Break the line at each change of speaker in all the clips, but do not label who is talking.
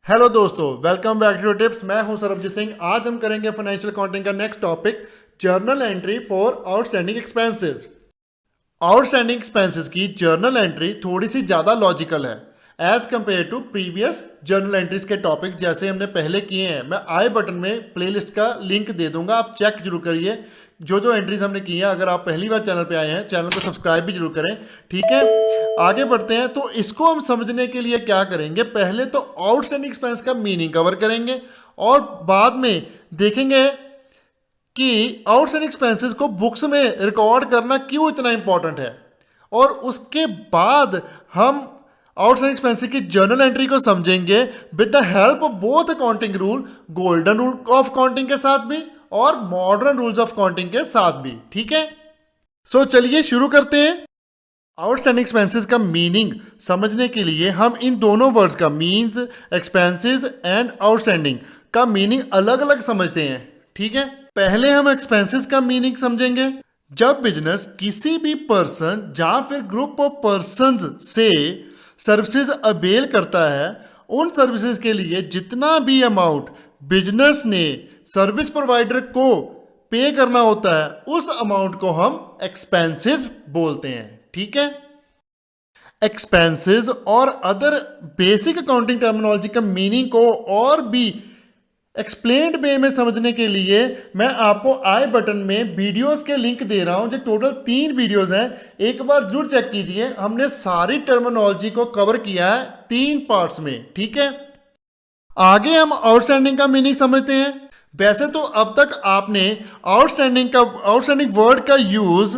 Hello दोस्तों, welcome back to tips. मैं हूं सरबजीत सिंह। आज हम करेंगे फाइनेंशियल अकाउंटिंग का next topic, journal entry for outstanding expenses. Outstanding expenses की जर्नल एंट्री थोड़ी सी ज़्यादा लॉजिकल है as compare to previous journal entries के टॉपिक जैसे हमने पहले किए हैं। मैं आई बटन में प्लेलिस्ट का लिंक दे दूंगा, आप चेक जरूर करिए जो जो एंट्रीज हमने की हैं। अगर आप पहली बार चैनल पे आए हैं, चैनल को सब्सक्राइब भी जरूर करें। ठीक है, आगे बढ़ते हैं। तो इसको हम समझने के लिए क्या करेंगे, पहले तो आउटस्टैंडिंग एक्सपेंस का मीनिंग कवर करेंगे और बाद में देखेंगे कि आउटस्टैंडिंग एक्सपेंसेस को बुक्स में रिकॉर्ड करना क्यों इतना इंपॉर्टेंट है, और उसके बाद हम आउटस्टैंडिंग एक्सपेंसेस की जर्नल एंट्री को समझेंगे with the help of both accounting rule, golden rule of accounting के साथ भी और मॉडर्न रूल्स ऑफ अकाउंटिंग के साथ भी। ठीक है, सो चलिए शुरू करते हैं। आउटस्टैंडिंग एक्सपेंसेस का मीनिंग समझने के लिए हम इन दोनों वर्ड्स का मीन्स, एक्सपेंसेस एंड आउटस्टैंडिंग का मीनिंग अलग अलग समझते हैं। ठीक है, पहले हम एक्सपेंसेस का मीनिंग समझेंगे। जब बिजनेस किसी भी पर्सन या फिर ग्रुप ऑफ पर्संस से सर्विसेज अवेल करता है, उन सर्विसेज के लिए जितना भी अमाउंट बिजनेस ने सर्विस प्रोवाइडर को पे करना होता है, उस अमाउंट को हम एक्सपेंसेस बोलते हैं। ठीक है, एक्सपेंसेस और अदर बेसिक अकाउंटिंग टर्मिनोलॉजी का मीनिंग को और भी एक्सप्लेन्ड वे में समझने के लिए मैं आपको आई बटन में वीडियोस के लिंक दे रहा हूं, जो टोटल 3 वीडियोस हैं। एक बार जरूर चेक कीजिए, हमने सारी टर्मिनोलॉजी को कवर किया है 3 पार्ट्स में। ठीक है, आगे हम आउटस्टैंडिंग का मीनिंग समझते हैं। वैसे तो अब तक आपने आउटस्टैंडिंग वर्ड का यूज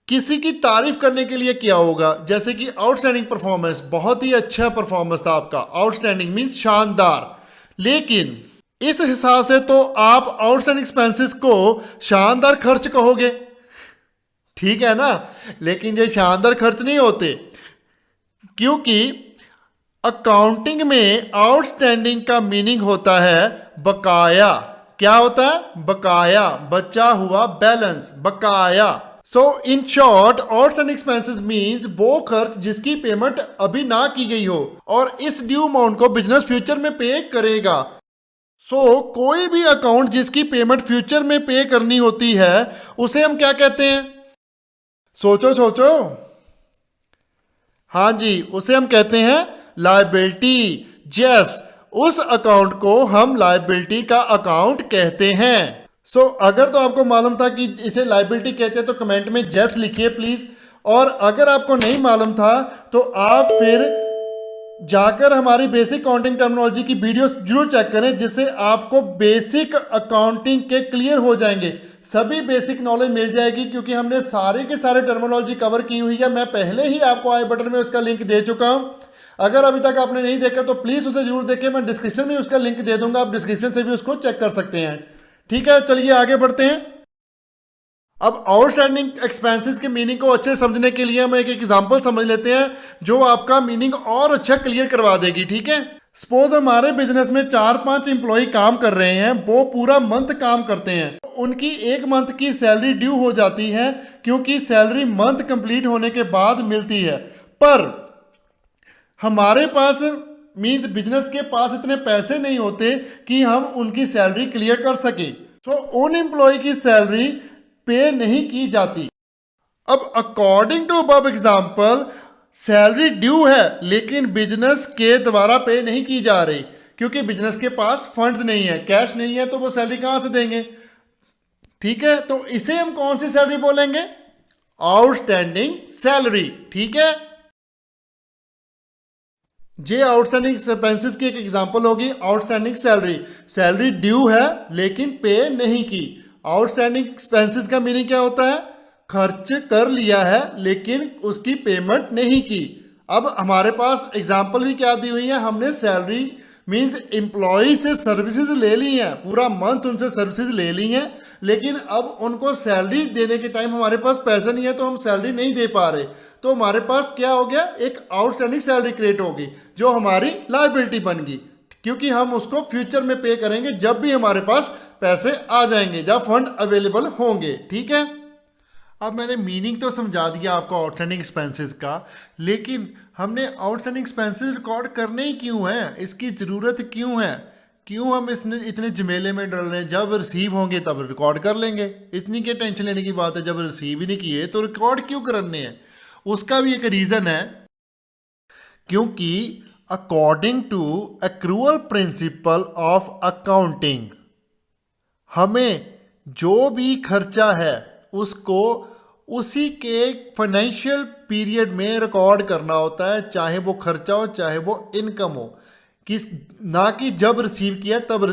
किसी की तारीफ करने के लिए किया होगा, जैसे कि आउटस्टैंडिंग परफॉर्मेंस, बहुत ही अच्छा परफॉर्मेंस था आपका। आउटस्टैंडिंग मीन्स शानदार। लेकिन इस हिसाब से तो आप आउटस्टैंडिंग एक्सपेंसेस को शानदार खर्च कहोगे, ठीक है ना। लेकिन ये शानदार खर्च नहीं होते, क्योंकि अकाउंटिंग में आउटस्टैंडिंग का मीनिंग होता है बकाया। क्या होता है? बकाया, बचा हुआ बैलेंस, बकाया। So in short, outstanding expenses means वो खर्च जिसकी पेमेंट अभी ना की गई हो और इस ड्यू अमाउंट को बिजनेस फ्यूचर में पे करेगा। कोई भी अकाउंट जिसकी पेमेंट फ्यूचर में पे करनी होती है, उसे हम क्या कहते हैं? सोचो सोचो। हाँ जी, उसे हम कहते हैं लायबिलिटी। यस, उस अकाउंट को हम लायबिलिटी का अकाउंट कहते हैं। अगर तो आपको मालूम था कि इसे लायबिलिटी कहते हैं तो कमेंट में यस लिखिए प्लीज। और अगर आपको नहीं मालूम था तो आप फिर जाकर हमारी बेसिक अकाउंटिंग टर्मिनोलॉजी की वीडियो जरूर चेक करें, जिससे आपको बेसिक अकाउंटिंग के क्लियर हो जाएंगे, सभी बेसिक नॉलेज मिल जाएगी, क्योंकि हमने सारे के सारे टर्मिनोलॉजी कवर की हुई है। मैं पहले ही आपको आई बटन में उसका लिंक दे चुका हूं। अगर अभी तक आपने नहीं देखा तो प्लीज उसे जरूर देखें। मैं डिस्क्रिप्शन में उसका लिंक दे दूंगा, आप डिस्क्रिप्शन से भी उसको चेक कर सकते हैं। ठीक है, चलिए आगे बढ़ते हैं। अब आउटस्टैंडिंग एक्सपेंसेस के मीनिंग को अच्छे समझने के लिए हम एक एग्जांपल समझ लेते हैं, जो आपका मीनिंग और अच्छा क्लियर करवा देगी। ठीक है, सपोज हमारे बिजनेस में 4-5 एम्प्लॉय काम कर रहे हैं, वो पूरा मंथ काम करते हैं। उनकी एक मंथ की सैलरी ड्यू हो जाती है, क्योंकि सैलरी मंथ कंप्लीट होने के बाद मिलती है। पर हमारे पास मींस बिजनेस के पास इतने पैसे नहीं होते कि हम उनकी सैलरी क्लियर कर सके, तो उन एम्प्लॉय की सैलरी पे नहीं की जाती। अब according to above example, salary due है लेकिन बिजनेस के द्वारा पे नहीं की जा रही, क्योंकि बिजनेस के पास फंड्स नहीं है, कैश नहीं है, तो वो सैलरी कहां से देंगे? ठीक है, तो इसे हम कौन सी सैलरी बोलेंगे? Outstanding salary. ठीक है, जे आउटस्टैंडिंग एक्सपेंसेस की एक एग्जांपल होगी आउटस्टैंडिंग सैलरी। सैलरी ड्यू है लेकिन पे नहीं की। आउटस्टैंडिंग एक्सपेंसेस का मीनिंग क्या होता है? खर्च कर लिया है लेकिन उसकी पेमेंट नहीं की। अब हमारे पास एग्जांपल भी क्या दी हुई है, हमने सैलरी मींस एम्प्लॉय से सर्विसेज ले ली हैं, पूरा मंथ उनसे सर्विसेज ले ली हैं, लेकिन अब उनको सैलरी देने के टाइम हमारे पास पैसा नहीं है, तो हम सैलरी नहीं दे पा रहे। तो हमारे पास क्या हो गया? एक आउटस्टैंडिंग सैलरी क्रिएट होगी, जो हमारी लायबिलिटी बन गई, क्योंकि हम उसको फ्यूचर में पे करेंगे जब भी हमारे पास पैसे आ जाएंगे, जब फंड अवेलेबल होंगे। ठीक है, अब मैंने मीनिंग तो समझा दिया आपको आउटस्टैंडिंग एक्सपेंसेस का, लेकिन हमने आउटस्टैंडिंग एक्सपेंसेस रिकॉर्ड करने ही क्यों हैं, इसकी ज़रूरत क्यों है, क्यों हम इतने झमेले में डल रहे हैं। जब रिसीव होंगे तब रिकॉर्ड कर लेंगे, इतनी क्या टेंशन लेने की बात है। जब रिसीव ही नहीं किए तो रिकॉर्ड क्यों करने हैं। उसका भी एक रीज़न है, क्योंकि according to accrual principle of accounting हमें जो भी खर्चा है उसको उसी के फाइनेंशियल पीरियड में रिकॉर्ड करना होता है, चाहे वो खर्चा हो चाहे वो इनकम हो, किस ना कि जब रिसीव किया तब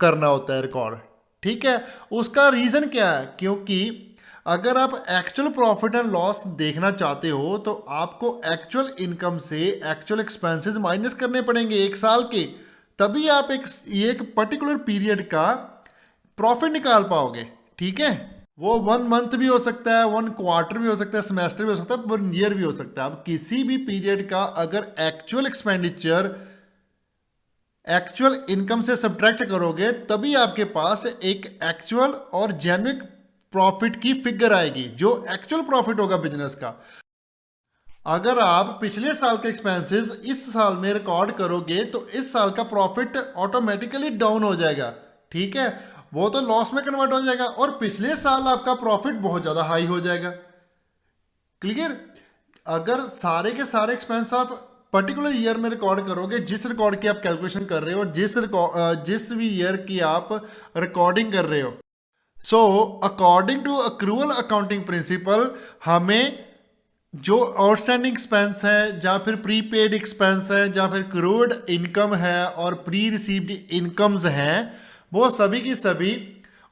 करना होता है रिकॉर्ड। ठीक है, उसका रीज़न क्या है, क्योंकि अगर आप एक्चुअल प्रॉफिट एंड लॉस देखना चाहते हो तो आपको एक्चुअल इनकम से एक्चुअल एक्सपेंसेस माइनस करने पड़ेंगे एक साल के, तभी आप एक पर्टिकुलर पीरियड का प्रॉफिट निकाल पाओगे। ठीक है, वो 1 मंथ भी हो सकता है, 1 क्वार्टर भी हो सकता है, सेमेस्टर भी हो सकता है, 1 ईयर भी हो सकता है। आप किसी भी पीरियड का अगर एक्चुअल एक्सपेंडिचर एक्चुअल इनकम से सब्ट्रैक्ट करोगे तभी आपके पास एक एक्चुअल और जेन्युइन प्रॉफिट की फिगर आएगी, जो एक्चुअल प्रॉफिट होगा बिजनेस का। अगर आप पिछले साल के एक्सपेंसेस इस साल में रिकॉर्ड करोगे तो इस साल का प्रॉफिट ऑटोमेटिकली डाउन हो जाएगा। ठीक है, वो तो लॉस में कन्वर्ट हो जाएगा और पिछले साल आपका प्रॉफिट बहुत ज़्यादा हाई हो जाएगा। क्लियर, अगर सारे के सारे एक्सपेंस आप पर्टिकुलर ईयर में रिकॉर्ड करोगे, जिस रिकॉर्ड की आप कैलकुलेशन कर रहे हो और जिस भी ईयर की आप रिकॉर्डिंग कर रहे हो, so according to accrual accounting principle हमें जो आउटस्टैंडिंग एक्सपेंस है या फिर प्रीपेड एक्सपेंस है या फिर क्रूड इनकम है और प्री रिसीव्ड इनकम्स हैं, वो सभी की सभी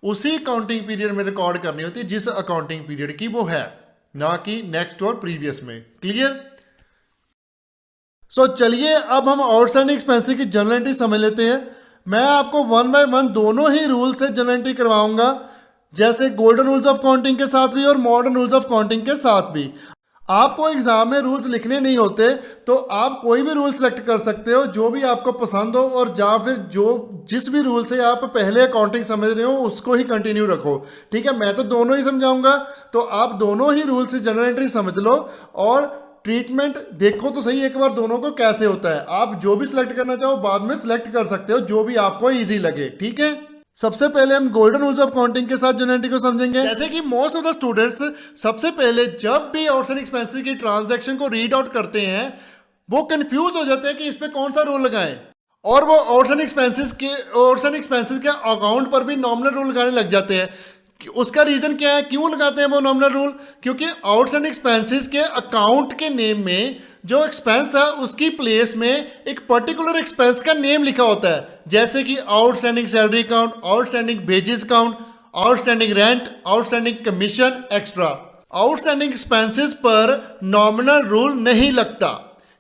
उसी अकाउंटिंग पीरियड में रिकॉर्ड करनी होती है जिस अकाउंटिंग पीरियड की वो है, ना कि नेक्स्ट और प्रीवियस में। क्लियर। सो चलिए अब हम आउटस्टैंडिंग एक्सपेंसेस की जर्नल एंट्री समझ लेते हैं। मैं आपको 1 बाय 1 दोनों ही रूल से जर्नल एंट्री करवाऊंगा, जैसे गोल्डन रूल्स ऑफ अकाउंटिंग के साथ भी और मॉडर्न रूल्स ऑफ अकाउंटिंग के साथ भी। आपको एग्जाम में रूल्स लिखने नहीं होते तो आप कोई भी रूल सेलेक्ट कर सकते हो जो भी आपको पसंद हो, और या फिर जिस भी रूल से आप पहले अकाउंटिंग समझ रहे हो उसको ही कंटिन्यू रखो। ठीक है, मैं तो दोनों ही समझाऊंगा, तो आप दोनों ही रूल से जनरल एंट्री समझ लो और ट्रीटमेंट देखो तो सही एक बार दोनों को कैसे होता है। आप जो भी सिलेक्ट करना चाहो बाद में सिलेक्ट कर सकते हो, जो भी आपको ईजी लगे। ठीक है, सबसे पहले हम गोल्डन रूल्स ऑफ अकाउंटिंग के साथ जनरल एंट्री को समझेंगे। जैसे कि मोस्ट ऑफ द स्टूडेंट्स सबसे पहले जब भी आउटस्टैंडिंग एक्सपेंसेस की ट्रांजैक्शन को रीड आउट करते हैं वो कंफ्यूज हो जाते हैं कि इस पे कौन सा रूल लगाएं, और वो आउटस्टैंडिंग एक्सपेंसेस के अकाउंट पर भी नॉमिनल रूल लगाने लग जाते हैं। उसका रीजन क्या है, क्यों लगाते हैं वो नॉमिनल रूल? क्योंकि आउटस्टैंडिंग एक्सपेंसेस के अकाउंट के नेम में जो एक्सपेंस है उसकी प्लेस में एक पर्टिकुलर एक्सपेंस का नेम लिखा होता है, जैसे कि outstanding salary account, outstanding wages account, outstanding rent, outstanding commission extra. Outstanding expenses पर नॉमिनल रूल नहीं लगता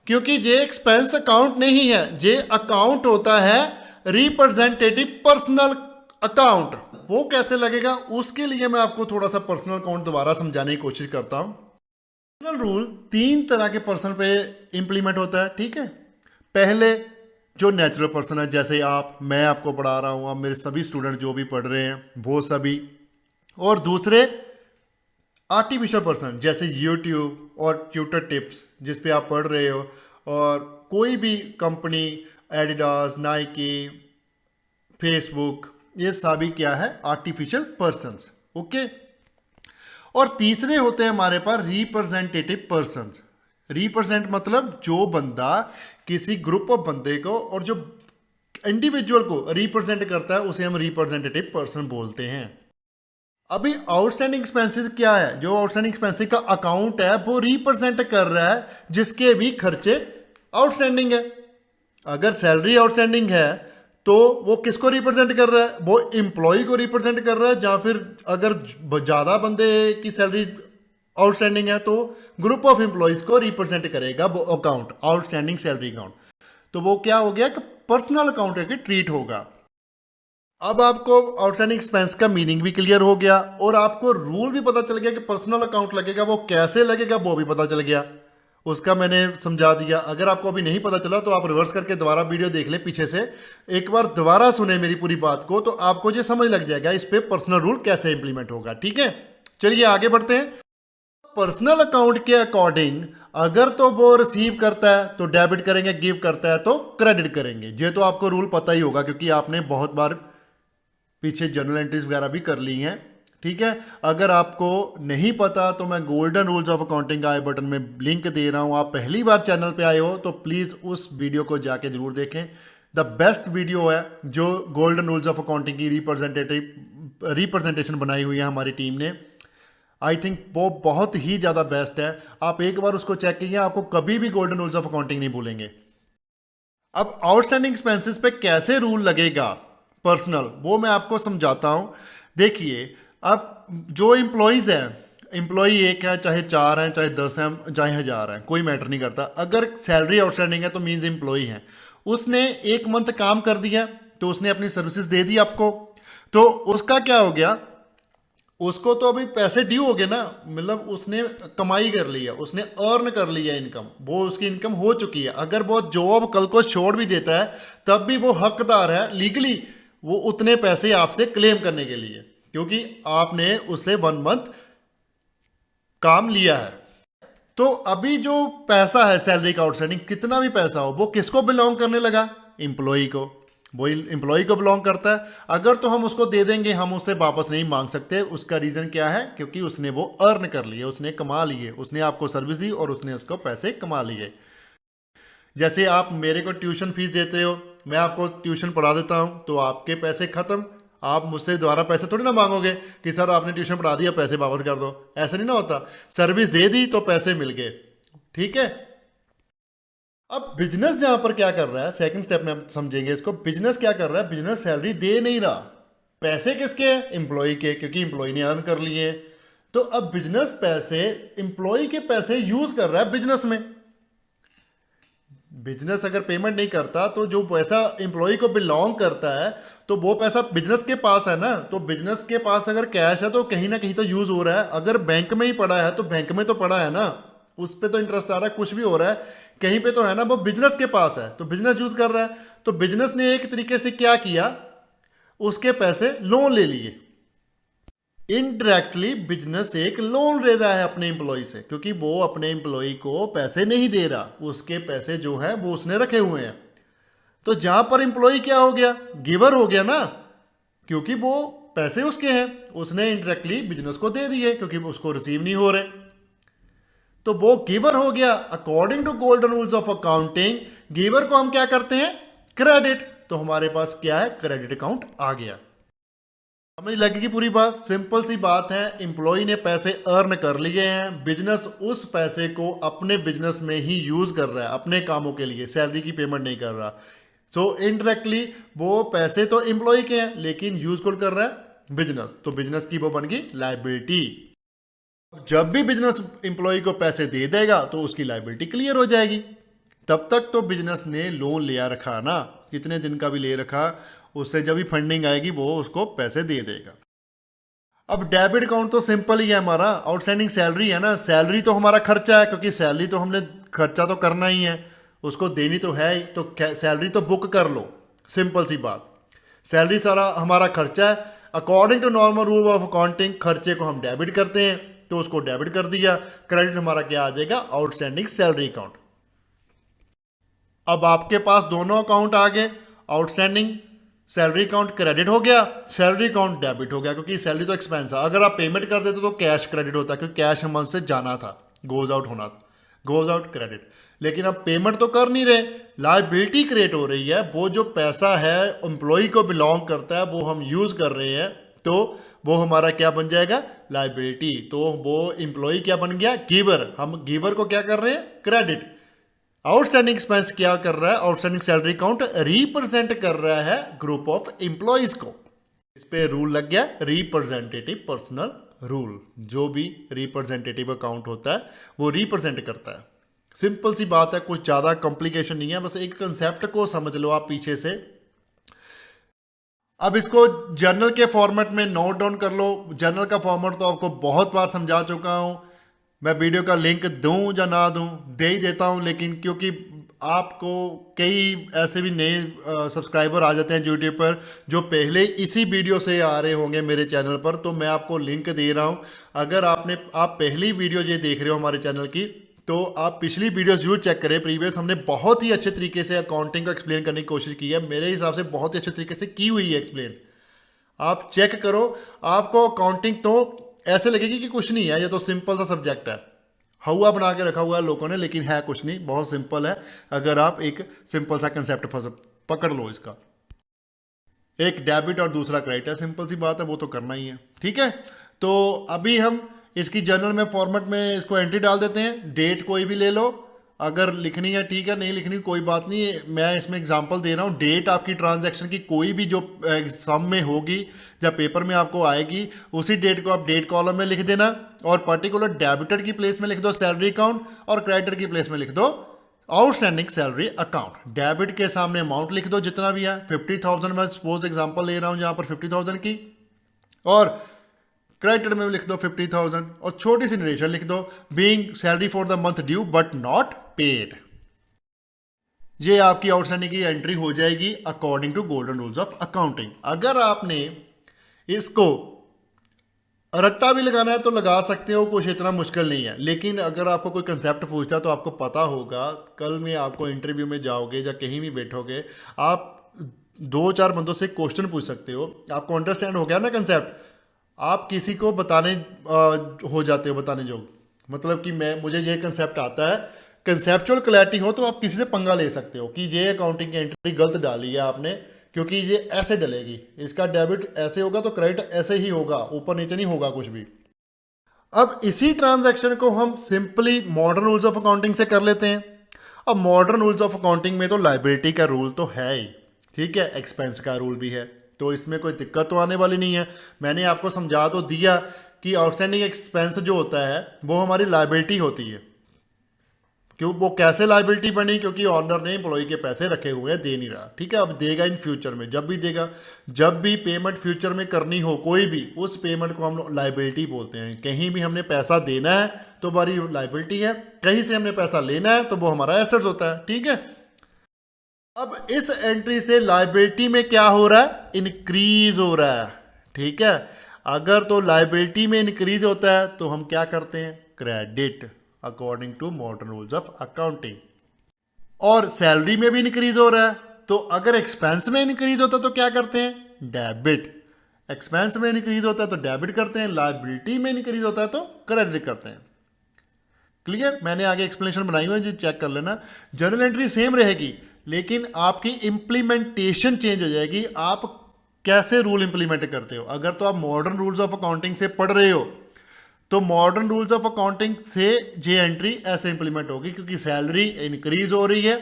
क्योंकि ये एक्सपेंस अकाउंट नहीं है, ये अकाउंट होता है रिप्रेजेंटेटिव पर्सनल अकाउंट। वो कैसे लगेगा उसके लिए मैं आपको थोड़ा सा पर्सनल अकाउंट दोबारा समझाने की कोशिश करता हूं। पर्सनल रूल 3 तरह के पर्सन पे इंप्लीमेंट होता है। ठीक है, पहले जो नेचुरल पर्सन है, जैसे आप, मैं आपको पढ़ा रहा हूं, अब मेरे सभी स्टूडेंट जो भी पढ़ रहे हैं वो सभी, और दूसरे आर्टिफिशियल पर्सन जैसे यूट्यूब और ट्यूटर टिप्स जिस पे आप पढ़ रहे हो, और कोई भी कंपनी एडिडास, नाइकी, फेसबुक, ये सभी क्या है, आर्टिफिशियल पर्सन्स। ओके, और तीसरे होते हैं हमारे पास रिप्रेजेंटेटिव पर्सन्स। रिप्रेजेंट मतलब जो बंदा किसी ग्रुप ऑफ बंदे को और जो इंडिविजुअल को रिप्रेजेंट करता है उसे हम रिप्रेजेंटेटिव पर्सन बोलते हैं। अभी आउटस्टैंडिंग एक्सपेंसेस क्या है, जो आउटस्टैंडिंग एक्सपेंसेस का अकाउंट है वो रिप्रेजेंट कर रहा है जिसके भी खर्चे आउटस्टैंडिंग है। अगर सैलरी आउटस्टैंडिंग है तो वो किसको रिप्रेजेंट कर रहा है, वो एम्प्लॉय को रिप्रेजेंट कर रहा है, या फिर अगर ज़्यादा बंदे की सैलरी आउटस्टैंडिंग है तो ग्रुप ऑफ एम्प्लॉयज़ को रिप्रेजेंट करेगा वो अकाउंट, आउटस्टैंडिंग सैलरी अकाउंट। तो वो क्या हो गया कि पर्सनल अकाउंट के ट्रीट होगा। अब आपको आउटस्टैंडिंग एक्सपेंस का मीनिंग भी क्लियर हो गया और आपको रूल भी पता चल गया कि पर्सनल अकाउंट लगेगा, वो कैसे लगेगा वो भी पता चल गया, उसका मैंने समझा दिया। अगर आपको अभी नहीं पता चला तो आप रिवर्स करके दोबारा वीडियो देख ले पीछे से, एक बार दोबारा सुने मेरी पूरी बात को, तो आपको ये समझ लग जाएगा इस पे पर्सनल रूल कैसे इंप्लीमेंट होगा। ठीक है, चलिए आगे बढ़ते हैं। पर्सनल अकाउंट के अकॉर्डिंग अगर तो वो रिसीव करता है तो डेबिट करेंगे, गिव करता है तो क्रेडिट करेंगे। ये तो आपको रूल पता ही होगा क्योंकि आपने बहुत बार पीछे जर्नल एंट्रीज वगैरह भी कर ली हैं, ठीक है। अगर आपको नहीं पता तो मैं गोल्डन रूल्स ऑफ अकाउंटिंग का आई बटन में लिंक दे रहा हूं। आप पहली बार चैनल पे आए हो तो प्लीज़ उस वीडियो को जाके जरूर देखें। द बेस्ट वीडियो है जो गोल्डन रूल्स ऑफ अकाउंटिंग की रिप्रेजेंटेशन बनाई हुई है हमारी टीम ने। आई थिंक वो बहुत ही ज़्यादा बेस्ट है। आप एक बार उसको चेक कीजिए, आपको कभी भी गोल्डन रूल्स ऑफ अकाउंटिंग नहीं भूलेंगे। अब आउटस्टैंडिंग एक्सपेंसेस पे कैसे रूल लगेगा पर्सनल, वो मैं आपको समझाता हूं। देखिए, अब जो एम्प्लॉयज़ हैं, एम्प्लॉय एक है, चाहे 4 हैं, चाहे 10 हैं, चाहे 1000 हैं, कोई मैटर नहीं करता। अगर सैलरी आउटस्टैंडिंग है तो मीन्स एम्प्लॉय है, उसने 1 मंथ काम कर दिया तो उसने अपनी सर्विसेज दे दी आपको, तो उसका क्या हो गया, उसको तो अभी पैसे ड्यू हो गए ना, मतलब उसने कमाई कर लिया, उसने अर्न कर लिया इनकम, वो उसकी इनकम हो चुकी है। अगर वो जॉब कल को छोड़ भी देता है तब भी वो हकदार है लीगली वो उतने पैसे आपसे क्लेम करने के लिए, क्योंकि आपने उससे 1 मंथ काम लिया है। तो अभी जो पैसा है सैलरी का आउटस्टैंडिंग, कितना भी पैसा हो, वो किसको बिलोंग करने लगा, एम्प्लॉय को। वो एम्प्लॉय को बिलोंग करता है। अगर तो हम उसको दे देंगे, हम उससे वापस नहीं मांग सकते। उसका रीजन क्या है, क्योंकि उसने वो अर्न कर लिए, उसने कमा लिए, उसने आपको सर्विस दी और उसने उसको पैसे कमा लिए। जैसे आप मेरे को ट्यूशन फीस देते हो, मैं आपको ट्यूशन पढ़ा देता हूं तो आपके पैसे खत्म, आप मुझसे दोबारा पैसे थोड़ी ना मांगोगे कि सर आपने ट्यूशन पढ़ा दिया पैसे वापस कर दो, ऐसा नहीं ना होता। सर्विस दे दी तो पैसे मिल गए, ठीक है। अब बिजनेस जहां पर क्या कर रहा है, सेकंड स्टेप में हम समझेंगे इसको। बिजनेस क्या कर रहा है, बिजनेस सैलरी दे नहीं रहा, पैसे किसके हैं, एम्प्लॉय के, क्योंकि एम्प्लॉय ने अर्न कर लिए। तो अब बिजनेस पैसे, एम्प्लॉय के पैसे यूज कर रहा है बिजनेस में। बिजनेस अगर पेमेंट नहीं करता तो जो पैसा एम्प्लॉय को बिलोंग करता है तो वो पैसा बिजनेस के पास है ना। तो बिजनेस के पास अगर कैश है तो कहीं ना कहीं तो यूज हो रहा है। अगर बैंक में ही पड़ा है तो बैंक में तो पड़ा है ना, उस पर तो इंटरेस्ट आ रहा है, कुछ भी हो रहा है कहीं पे तो है ना, वो बिजनेस के पास है तो बिजनेस यूज कर रहा है। तो बिजनेस ने एक तरीके से क्या किया, उसके पैसे लोन ले लिए। इनडायरेक्टली बिजनेस एक लोन ले रहा है अपने एम्प्लॉय से, क्योंकि वो अपने एम्प्लॉय को पैसे नहीं दे रहा, उसके पैसे जो है वो उसने रखे हुए हैं। तो जहां पर एम्प्लॉय क्या हो गया, गिवर हो गया ना, क्योंकि वो पैसे उसके हैं, उसने इनडायरेक्टली बिजनेस को दे दिए क्योंकि उसको रिसीव नहीं हो रहे, तो वो गिवर हो गया। According to golden rules of accounting giver को हम क्या करते हैं, क्रेडिट। तो हमारे पास क्या है, क्रेडिट अकाउंट आ गया। समझ लगेगी पूरी बात, सिंपल सी बात है। एम्प्लॉय ने पैसे अर्न कर लिए हैं, बिजनेस उस पैसे को अपने बिजनेस में ही यूज कर रहा है अपने कामों के लिए, सैलरी की पेमेंट नहीं कर रहा। सो इनडायरेक्टली वो पैसे तो एम्प्लॉय के हैं लेकिन यूज कौन कर रहा है, बिजनेस। तो बिजनेस की वो बन गई लायबिलिटी। जब भी बिजनेस एम्प्लॉय को पैसे दे देगा तो उसकी लायबिलिटी क्लियर हो जाएगी। तब तक तो बिजनेस ने लोन लिया रखा ना, कितने दिन का भी ले रखा, उससे जब भी फंडिंग आएगी वो उसको पैसे दे देगा। अब डेबिट अकाउंट तो सिंपल ही है हमारा, आउटस्टैंडिंग सैलरी है ना, सैलरी तो हमारा खर्चा है, क्योंकि सैलरी तो हमने खर्चा तो करना ही है, उसको देनी तो है ही, तो सैलरी तो बुक कर लो, सिंपल सी बात। सैलरी सारा हमारा खर्चा है। According to normal rule of accounting खर्चे को हम डेबिट करते हैं, तो उसको डेबिट कर दिया। क्रेडिट हमारा क्या आ जाएगा, आउटस्टैंडिंग सैलरी अकाउंट। अब आपके पास दोनों अकाउंट आ गए, आउटस्टैंडिंग सैलरी अकाउंट क्रेडिट हो गया, सैलरी अकाउंट डेबिट हो गया, क्योंकि सैलरी तो एक्सपेंस है। अगर आप पेमेंट कर देते तो कैश क्रेडिट होता, क्योंकि कैश अमाउंट से जाना था, गोज आउट होना था, गोज आउट क्रेडिट। लेकिन अब पेमेंट तो कर नहीं रहे, लायबिलिटी क्रिएट हो रही है। वो जो पैसा है एम्प्लॉय को बिलोंग करता है वो हम यूज कर रहे हैं, तो वो हमारा क्या बन जाएगा, लायबिलिटी। तो वो एम्प्लॉय क्या बन गया, गिवर। हम गिवर को क्या कर रहे हैं, क्रेडिट। आउटस्टैंडिंग एक्सपेंस क्या कर रहा है, आउटस्टैंडिंग सैलरी अकाउंट रिप्रेजेंट कर रहा है ग्रुप ऑफ एम्प्लॉयज को। इस पे रूल लग गया, रिप्रेजेंटेटिव पर्सनल रूल। जो भी रिप्रेजेंटेटिव अकाउंट होता है वो रिप्रेजेंट करता है। सिंपल सी बात है, कुछ ज़्यादा कॉम्प्लिकेशन नहीं है, बस एक कंसेप्ट को समझ लो आप पीछे से। अब इसको जर्नल के फॉर्मेट में नोट डाउन कर लो। जर्नल का फॉर्मेट तो आपको बहुत बार समझा चुका हूं। मैं वीडियो का लिंक दूं या ना दूं, दे ही देता हूं, लेकिन क्योंकि आपको कई ऐसे भी नए सब्सक्राइबर आ जाते हैं यूट्यूब पर जो पहले इसी वीडियो से आ रहे होंगे मेरे चैनल पर, तो मैं आपको लिंक दे रहा हूं। अगर आप पहली वीडियो ये देख रहे हो हमारे चैनल की, तो आप पिछली वीडियो जरूर चेक करें। प्रीवियस हमने बहुत ही अच्छे तरीके से अकाउंटिंग को एक्सप्लेन करने की कोशिश की है, मेरे हिसाब से बहुत ही अच्छे तरीके से की हुई है एक्सप्लेन। आप चेक करो, आपको अकाउंटिंग तो ऐसे लगेगी कि कुछ नहीं है, ये तो सिंपल सा सब्जेक्ट है, हवा बना के रखा हुआ है लोगों ने, लेकिन है कुछ नहीं, बहुत सिंपल है। अगर आप एक सिंपल सा कंसेप्ट पकड़ लो इसका, एक डेबिट और दूसरा क्रेडिट है, सिंपल सी बात है, वो तो करना ही है। ठीक है, तो अभी हम इसकी जर्नल में फॉर्मेट में इसको एंट्री डाल देते हैं। डेट कोई भी ले लो, अगर लिखनी है ठीक है, नहीं लिखनी कोई बात नहीं। मैं इसमें एग्जांपल दे रहा हूँ। डेट आपकी ट्रांजैक्शन की कोई भी जो सम में होगी या पेपर में आपको आएगी, उसी डेट को आप डेट कॉलम में लिख देना, और पर्टिकुलर डेबिटर की प्लेस में लिख दो सैलरी अकाउंट, और क्रेडिटर की प्लेस में लिख दो आउटस्टैंडिंग सैलरी अकाउंट। डेबिट के सामने अमाउंट लिख दो जितना भी है, 50,000 मैं सपोज एग्जांपल ले रहा हूँ यहाँ पर 50,000 की, और क्रेडिटर में लिख दो 50,000, और छोटी सी नरेशन लिख दो, being salary for the month due but not paid. ये आपकी आउटस्टैंडिंग की एंट्री हो जाएगी according to golden rules of accounting. अगर आपने इसको रट्टा भी लगाना है तो लगा सकते हो, कुछ इतना मुश्किल नहीं है। लेकिन अगर आपको कोई कंसेप्ट पूछता है तो आपको पता होगा, कल में आपको इंटरव्यू में जाओगे या कहीं भी बैठोगे, आप 2-4 बंदों से क्वेश्चन पूछ सकते हो, आपको अंडरस्टैंड हो गया ना कंसेप्ट, आप किसी को बताने हो जाते हो, बताने जोग, मतलब कि मुझे ये कंसेप्ट आता है, कंसेप्चुअल क्लैरिटी हो तो आप किसी से पंगा ले सकते हो कि ये अकाउंटिंग की एंट्री गलत डाली है आपने, क्योंकि ये ऐसे डलेगी, इसका डेबिट ऐसे होगा तो क्रेडिट ऐसे ही होगा, ऊपर नीचे नहीं होगा कुछ भी। अब इसी ट्रांजैक्शन को हम simply modern rules of accounting से कर लेते हैं। अब मॉडर्न रूल्स ऑफ अकाउंटिंग में तो लायबिलिटी का रूल तो है ही, ठीक है, एक्सपेंस का रूल भी है, तो इसमें कोई दिक्कत तो आने वाली नहीं है। मैंने आपको समझा तो दिया कि आउटस्टैंडिंग एक्सपेंस जो होता है वो हमारी लायबिलिटी होती है। क्यों, वो कैसे लायबिलिटी बनी, क्योंकि ऑनर ने एम्प्लॉय के पैसे रखे हुए हैं, दे नहीं रहा, ठीक है, अब देगा इन फ्यूचर में, जब भी देगा, जब भी पेमेंट फ्यूचर में करनी हो कोई भी, उस पेमेंट को हम लायबिलिटी बोलते हैं। कहीं भी हमने पैसा देना है तो हमारी लायबिलिटी है, कहीं से हमने पैसा लेना है तो वो हमारा एसेट्स होता है। ठीक है, अब इस एंट्री से लायबिलिटी में क्या हो रहा है, इंक्रीज हो रहा है। ठीक है, अगर तो लायबिलिटी में इंक्रीज होता है तो हम क्या करते हैं, credit according to modern rules of accounting. और सैलरी में भी इंक्रीज हो रहा है, तो अगर एक्सपेंस में इंक्रीज होता है तो क्या करते हैं, डेबिट। एक्सपेंस में इंक्रीज होता है तो डेबिट करते हैं, लायबिलिटी में इंक्रीज होता है तो क्रेडिट करते हैं। क्लियर, मैंने आगे एक्सप्लेनेशन बनाई हुई है जी, चेक कर लेना। जर्नल एंट्री सेम रहेगी, लेकिन आपकी इंप्लीमेंटेशन चेंज हो जाएगी, आप कैसे रूल इंप्लीमेंट करते हो। अगर तो आप मॉडर्न रूल्स ऑफ अकाउंटिंग से पढ़ रहे हो तो मॉडर्न रूल्स ऑफ अकाउंटिंग से ये एंट्री ऐसे इंप्लीमेंट होगी, क्योंकि सैलरी इंक्रीज हो रही है,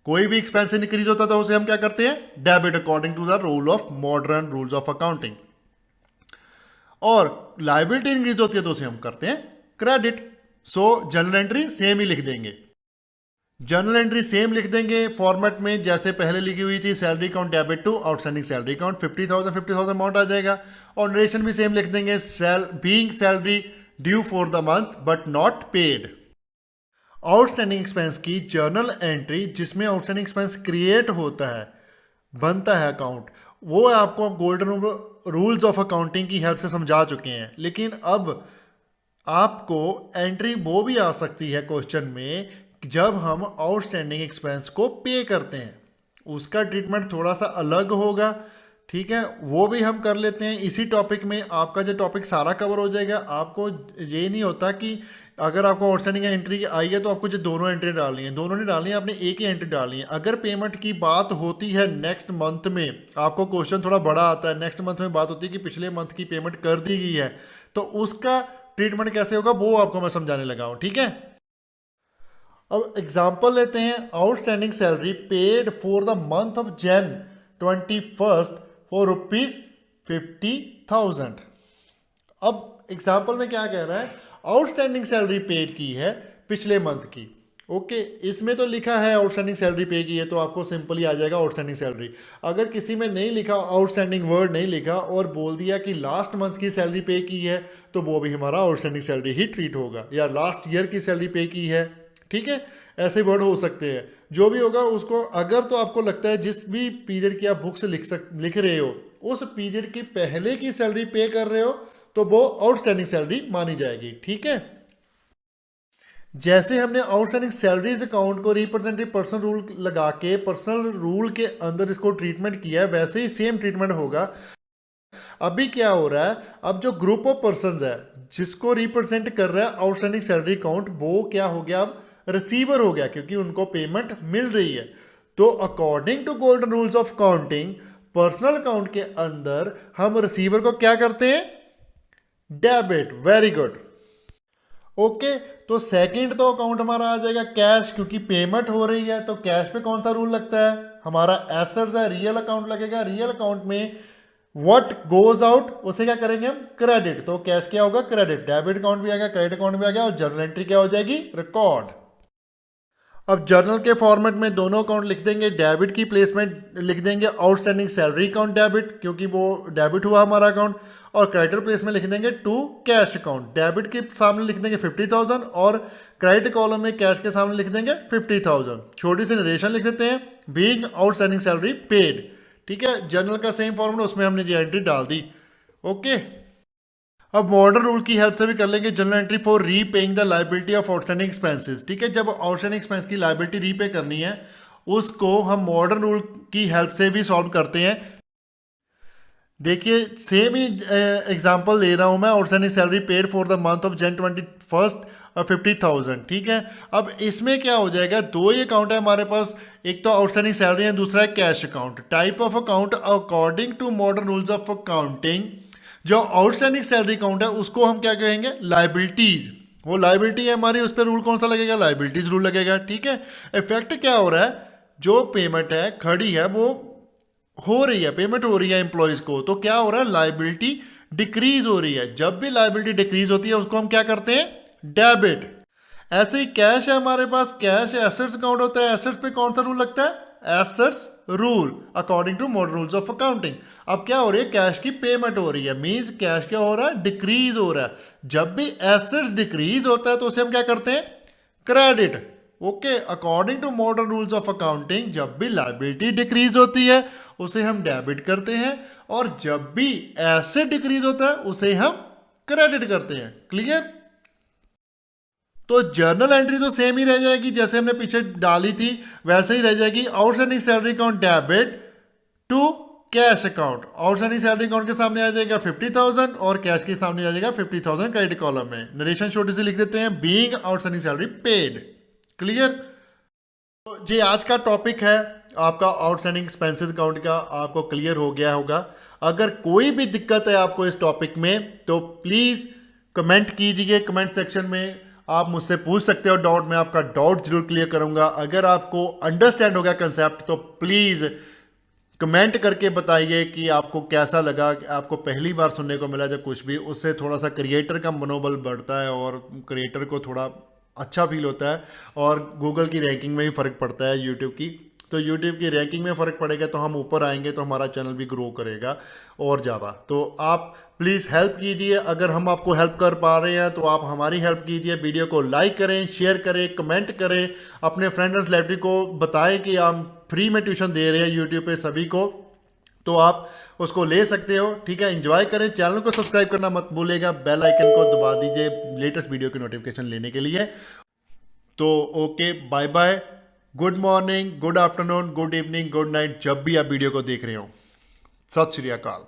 कोई भी एक्सपेंस इंक्रीज होता है तो उसे हम क्या करते हैं, debit according to the rule of modern rules of accounting. और लायबिलिटी इंक्रीज होती है तो उसे हम करते हैं credit. So journal entry same ही लिख देंगे, जर्नल एंट्री सेम लिख देंगे फॉर्मेट में जैसे पहले लिखी हुई थी, salary account debit to outstanding salary account, 50,000 amount आ जाएगा। और नरेशन भी सेम लिख देंगे, being salary due for the month but not paid. Outstanding expense की जर्नल एंट्री जिसमें आउटस्टैंडिंग एक्सपेंस क्रिएट होता है, बनता है अकाउंट, वो आपको गोल्डन रूल्स ऑफ अकाउंटिंग की हेल्प से समझा चुके हैं। लेकिन अब आपको एंट्री वो भी आ सकती है क्वेश्चन में, जब हम आउटस्टैंडिंग एक्सपेंस को पे करते हैं, उसका ट्रीटमेंट थोड़ा सा अलग होगा। ठीक है, वो भी हम कर लेते हैं इसी टॉपिक में। आपका जो टॉपिक सारा कवर हो जाएगा। आपको ये नहीं होता कि अगर आपको आउटस्टैंडिंग एंट्री आई है तो आपको जो दोनों एंट्री डालनी है, दोनों नहीं डालनी है, आपने एक ही एंट्री डालनी है। अगर पेमेंट की बात होती है नेक्स्ट मंथ में, आपको क्वेश्चन थोड़ा बड़ा आता है, नेक्स्ट मंथ में बात होती है कि पिछले मंथ की पेमेंट कर दी गई है, तो उसका ट्रीटमेंट कैसे होगा वो आपको मैं समझाने लगा हूँ। ठीक है, अब एग्जाम्पल लेते हैं, outstanding salary paid for the month of Jain 21 for ₹50,000। अब एग्जाम्पल में क्या कह रहा है, आउटस्टैंडिंग सैलरी पेड की है पिछले मंथ की, ओके, इसमें तो लिखा है आउटस्टैंडिंग सैलरी पे की है, तो आपको सिंपली आ जाएगा आउटस्टैंडिंग सैलरी। अगर किसी में नहीं लिखा, आउटस्टैंडिंग वर्ड नहीं लिखा और बोल दिया कि लास्ट मंथ की सैलरी पे की है, तो वो भी हमारा आउटस्टैंडिंग सैलरी ही ट्रीट होगा, या लास्ट ईयर की सैलरी पे की है। ठीक है, ऐसे वर्ड हो सकते हैं, जो भी होगा उसको। अगर तो आपको लगता है जिस भी पीरियड की आप बुक से लिख रहे हो उस पीरियड की पहले की सैलरी पे कर रहे हो, तो वो आउटस्टैंडिंग सैलरी मानी जाएगी। ठीक है, जैसे हमने आउटस्टैंडिंग सैलरीज अकाउंट को रिप्रेजेंटेटिव पर्सन रूल लगा के पर्सनल रूल के अंदर इसको ट्रीटमेंट किया है, वैसे ही सेम ट्रीटमेंट होगा। अभी क्या हो रहा है, अब जो ग्रुप ऑफ पर्सन है जिसको रिप्रेजेंट कर रहा है आउटस्टैंडिंग सैलरी अकाउंट, वो क्या हो गया, अब रिसीवर हो गया, क्योंकि उनको पेमेंट मिल रही है। तो according to golden rules of accounting, personal account के अंदर हम रिसीवर को क्या करते हैं, डेबिट। Very good. ओके, तो सेकंड तो अकाउंट हमारा आ जाएगा कैश, क्योंकि पेमेंट हो रही है। तो कैश पे कौन सा रूल लगता है, हमारा एसेट्स है, रियल अकाउंट लगेगा। रियल अकाउंट में व्हाट गोज आउट उसे क्या करेंगे हम, क्रेडिट। तो कैश क्या होगा, क्रेडिट। डेबिट अकाउंट भी आ गया, क्रेडिट अकाउंट भी आ गया, और जर्नल एंट्री क्या हो जाएगी, रिकॉर्ड। अब जर्नल के फॉर्मेट में दोनों अकाउंट लिख देंगे, डेबिट की प्लेसमेंट लिख देंगे आउटस्टैंडिंग सैलरी अकाउंट डेबिट, क्योंकि वो डेबिट हुआ हमारा अकाउंट, और क्रेडिटर प्लेस में लिख देंगे टू कैश अकाउंट। डेबिट के सामने लिख देंगे 50,000 और क्रेडिट कॉलम में कैश के सामने लिख देंगे 50,000। छोटी सी नरेशन लिख देते हैं, बीइंग आउटस्टैंडिंग सैलरी पेड। ठीक है, जर्नल का सेम फॉर्मूला, उसमें हमने ये एंट्री डाल दी। ओके, अब मॉडर्न रूल की हेल्प से भी कर लेंगे journal entry for repaying the liability of outstanding expenses. ठीक है, जब आउटस्टैंडिंग एक्सपेंस की लाइबिलिटी रीपे करनी है, उसको हम मॉडर्न रूल की हेल्प से भी सॉल्व करते हैं। देखिए, सेम ही एग्जांपल ले रहा हूं मैं, outstanding salary paid for the month of जन 21 50,000। ठीक है, अब इसमें क्या हो जाएगा, दो ही अकाउंट है हमारे पास, एक तो आउटस्टैंडिंग सैलरी है, दूसरा है cash account. Type of account according to modern rules of accounting, जो आउटस्टैंडिंग सैलरी अकाउंट है उसको हम क्या कहेंगे, लाइबिलिटीज। वो लाइबिलिटी है हमारी, उस पर रूल कौन सा लगेगा, लाइबिलिटीज रूल लगेगा। ठीक है, इफेक्ट क्या हो रहा है, जो पेमेंट है खड़ी है वो हो रही है, पेमेंट हो रही है एम्प्लॉयज को, तो क्या हो रहा है, लाइबिलिटी डिक्रीज हो रही है। जब भी लाइबिलिटी डिक्रीज होती है उसको हम क्या करते हैं, डेबिट। ऐसे ही कैश है हमारे पास, कैश एसेट्स अकाउंट होता है, एसेट्स पे कौन सा रूल लगता है, assets rule according to modern rules of accounting. अब क्या हो रही है, कैश की पेमेंट हो रही है, मींस कैश क्या हो रहा है, डिक्रीज हो रहा है। जब भी एसेट्स डिक्रीज होता है तो उसे हम क्या करते हैं, credit. Okay, according to modern rules of accounting, जब भी लाइबिलिटी डिक्रीज होती है उसे हम डेबिट करते हैं, और जब भी एसेट डिक्रीज होता है उसे हम क्रेडिट करते हैं। क्लियर। तो जर्नल एंट्री तो सेम ही रह जाएगी, जैसे हमने पीछे डाली थी वैसे ही रह जाएगी। Outstanding salary account debit to cash account. Outstanding salary account के सामने आ जाएगा 50,000 और कैश के सामने आ जाएगा 50,000 क्रेडिट कॉलम में। नरेशन छोटी सी लिख देते हैं, being outstanding salary paid. Clear. तो जी आज का टॉपिक है आपका आउटस्टैंडिंग एक्सपेंसेस अकाउंट का, आपको क्लियर हो गया होगा। अगर कोई भी दिक्कत है आपको इस टॉपिक में तो प्लीज़ कमेंट कीजिए, कमेंट सेक्शन में आप मुझसे पूछ सकते हो डाउट, मैं आपका डाउट जरूर क्लियर करूंगा। अगर आपको अंडरस्टैंड हो गया कंसेप्ट तो प्लीज़ कमेंट करके बताइए कि आपको कैसा लगा, आपको पहली बार सुनने को मिला जब कुछ भी, उससे थोड़ा सा क्रिएटर का मनोबल बढ़ता है और क्रिएटर को थोड़ा अच्छा फील होता है, और गूगल की रैंकिंग में भी फ़र्क पड़ता है, यूट्यूब की। तो यूट्यूब की रैंकिंग में फ़र्क पड़ेगा तो हम ऊपर आएंगे, तो हमारा चैनल भी ग्रो करेगा और ज़्यादा। तो आप प्लीज़ हेल्प कीजिए, अगर हम आपको हेल्प कर पा रहे हैं तो आप हमारी हेल्प कीजिए। वीडियो को लाइक करें, शेयर करें, कमेंट करें, अपने फ्रेंड और रिलेटिव को बताएं कि हम फ्री में ट्यूशन दे रहे हैं यूट्यूब पे सभी को, तो आप उसको ले सकते हो। ठीक है, एंजॉय करें। चैनल को सब्सक्राइब करना मत भूलेगा, बेल आइकन को दबा दीजिए लेटेस्ट वीडियो की नोटिफिकेशन लेने के लिए। तो okay, bye bye, good morning, good afternoon, good evening, good night, जब भी आप वीडियो को देख रहे हो। सत श्री अकाल।